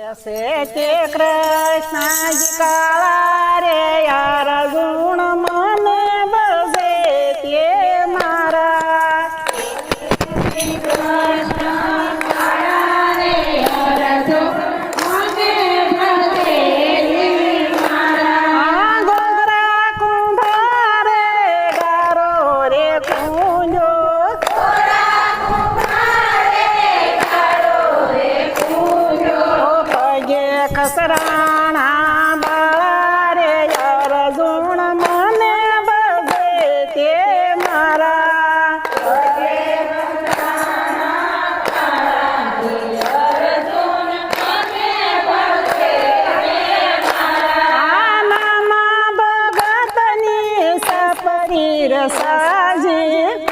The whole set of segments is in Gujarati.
તે કૃષ્ણજી કાળા રે યાર ગુણ મને બસે તે મારા ગોરા કુંભાર ગારો રે કુંજો કસરાણા બાળા રે યાર ગુણ મને બસે તે મારા આનામાં ભગતની સપરી રસાજી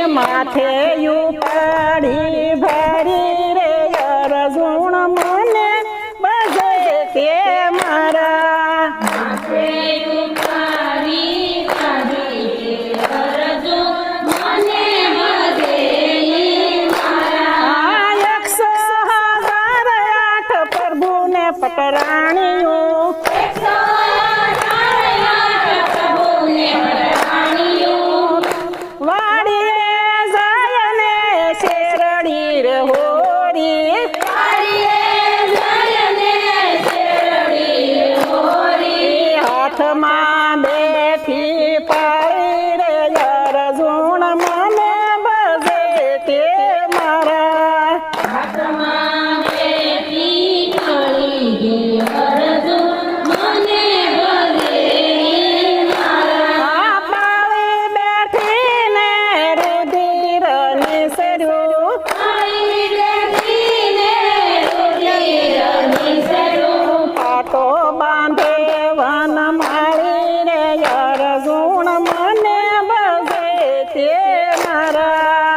માથે ઉપાડી ભરી રે યાર ગુણ મને બસે તે મારા પ્રભુને પટરાણીઓ હાથમાં બેઠી પાડી રે યાર ગુણ મને બસે તે મારા પાળી બેઠીને રુધિર નિસર્યું પાટો બાંધે વન માળી રે યાર ગુણ મને બસે તે મારા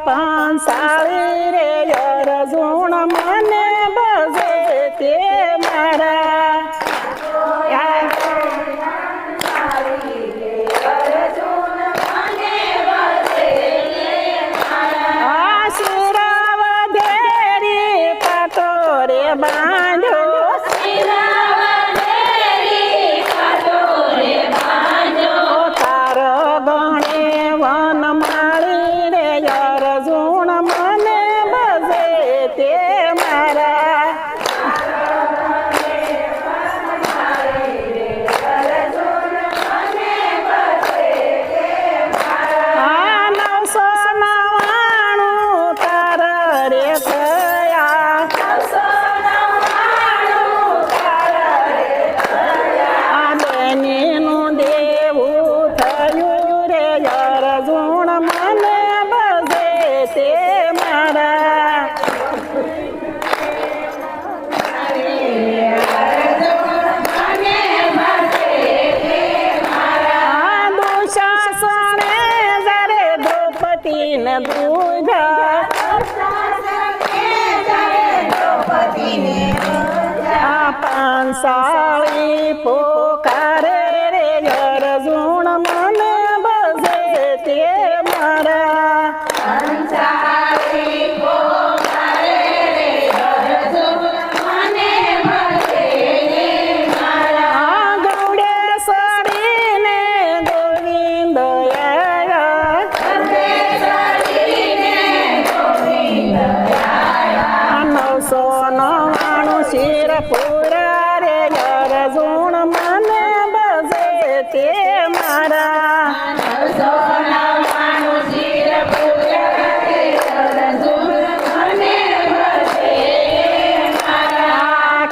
પાંસાળી રે યાર ગુણ મને બસે તે મારા શિરાવધેરી પાટો રે બાંધો તાર ગણે વન માળી રે યાર ગુણ મને બસે તે મારા આ 999 તાર રે થયા આ બેનીનું દેવું થયું રે યાર ગુણ મને બસે તે મારા દુશાસને જયારે દ્રૌપદીને દૂધા આ પાંસાળી પોકારે રે યાર ગુણ મને બસે તે મારા ગૌડેશ્વરીને ગોવિંદ આયા 999 શિર પૂરા રે યાર ગુણ મને બસે તે મારા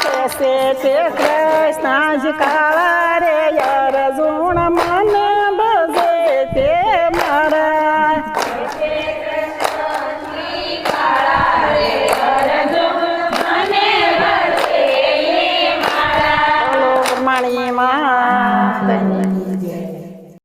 કેસે તે કૃષ્ણજી કાળા રે યાર ગુણ મને બસે તે મારા માણી માં